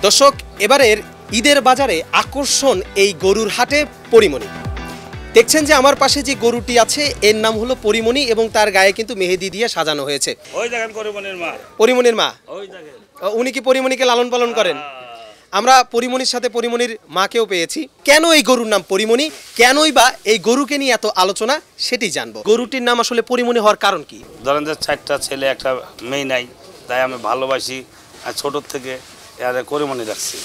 দর্শক, এবারের ঈদের বাজারে আকর্ষণ এই গরুর হাটে পরিমণি। দেখছেন যে আমার পাশে যে গরুটি আছে এর নাম হলো পরিমণি এবং তার গায়ে কিন্তু মেহেদি দিয়ে সাজানো হয়েছে। ওই দেখেন পরিমণির মা। পরিমণির মা, ওই দেখেন উনি কি পরিমণিকে লালন পালন করেন? আমরা পরিমণির সাথে পরিমণির মাকেও পেয়েছি। কেন এই গরুর নাম পরিমণি, কেনই বা এই গরুকে নিয়ে এত আলোচনা, সেটি জানবো। গরুটির নাম আসলে পরিমণি হওয়ার কারণ কি? ধরেন যে 4টা ছেলে একটা মেয়ে নাই, তাই আমি ভালোবাসি আর ছোটোর থেকে পরিমণি রাখছি।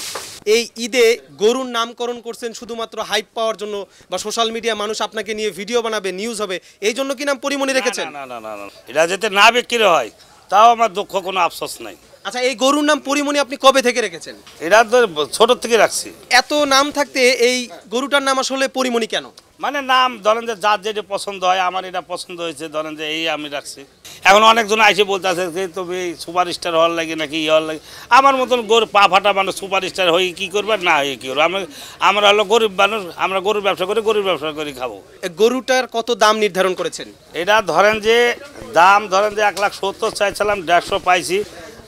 এই ঈদে গরুর নামকরণ করছেন শুধুমাত্র হাইপ পাওয়ার জন্য, বা সোশ্যাল মিডিয়া মানুষ আপনাকে নিয়ে ভিডিও বানাবে, নিউজ হবে, এই জন্য কি নাম পরিমণি রেখেছেন? না না না না, এটা যাতে না বিক্রি হয় তাও আমার দুঃখ, কোনো আফসোস নাই। আচ্ছা, এই গরুর নাম পরিমণি আপনি কবে থেকে রেখেছেন? এটা তো ছোটোর থেকে রাখছি। এত নাম থাকতে এই গরুটার নাম আসলে পরিমণি কেন? মানে নাম ধরেন যে যার যেটা পছন্দ হয়, আমার এটা পছন্দ হয়েছে, ধরেন যে এই আমি রাখছি। এখন অনেকজন আইসে বলতে আছে যে তুমি সুপারস্টার হওয়ার লাগে নাকি হওয়ার লাগে। আমার মতন গরু পা ফাটা মানুষ সুপারস্টার হয়ে কী করবে না হয়ে কী করবো? আমরা হলো গরিব মানুষ, আমরা গরুর ব্যবসা করে খাবো। গরুটার কত দাম নির্ধারণ করেছেন? এটা ধরেন যে দাম ধরেন যে 1,70,000 চাইছিলাম, 150 পাইছি।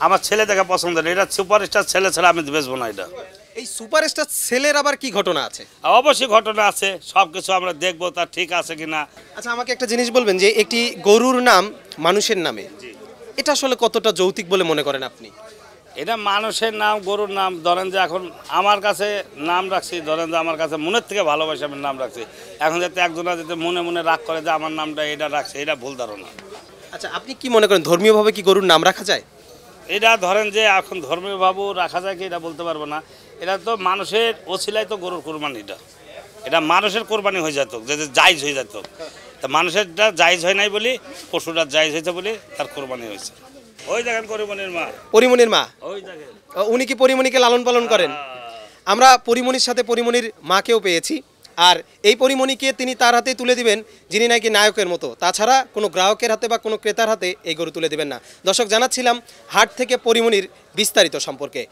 আমার ছেলে দেখা পছন্দ নেই, এটা সুপারস্টার ছেলে ছাড়া আমি বেচবো না। এটা এই সুপারস্টার ছেলের আবার কি ঘটনা আছে? অবশ্যই ঘটনা আছে, সব কিছু আমরা দেখবো তার ঠিক আছে কিনা। আচ্ছা, আমাকে একটা জিনিস বলবেন যে একটি গরুর নাম মানুষের নামে, এটা আসলে কতটা যৌক্তিক বলে মনে করেন আপনি? এটা মানুষের নাম, গরুর নাম। ধরেন যে এখন আমার কাছে নাম রাখছি, ধরেন যে আমার কাছে মনের থেকে ভালোবাসে আমি নাম রাখছি। এখন যাতে একজনা যাতে মনে মনে রাগ করে যে আমার নামটা এটা রাখছে, এটা ভুল ধারণা। আচ্ছা, আপনি কি মনে করেন ধর্মীয়ভাবে কি গরুর নাম রাখা যায়? এটা ধরেন যে এখন ধর্মীয়ভাবেও রাখা যায় কি এটা বলতে পারবো না। এটা তো মানুষের ওছিলায় তো গরুর কোরবানিটা, এটা মানুষের কোরবানি হয়ে যেত, যে জায়েজ হয়ে যেত। তা মানুষেরটা জায়েজ হয় নাই বলি, পশুটা জায়েজ হয়েছে বলে তার কোরবানি হয়েছে। ওই দেখেন পরিমণির মা। পরিমণির মা, ওই দেখেন উনি কি পরিমণিকে লালন পালন করেন? আমরা পরিমণির সাথে পরিমণির মাকেও পেয়েছি। আর এই পরিমণিকে তিনি তার হাতে তুলে দিবেন যিনি নাকি নায়কের মতো, তাছাড়া কোনো গ্রাহকের হাতে বা কোনো ক্রেতার হাতে এই গরু তুলে দিবেন না। দর্শক, জানাচ্ছিলাম হাট থেকে পরিমণির বিস্তারিত সম্পর্কে।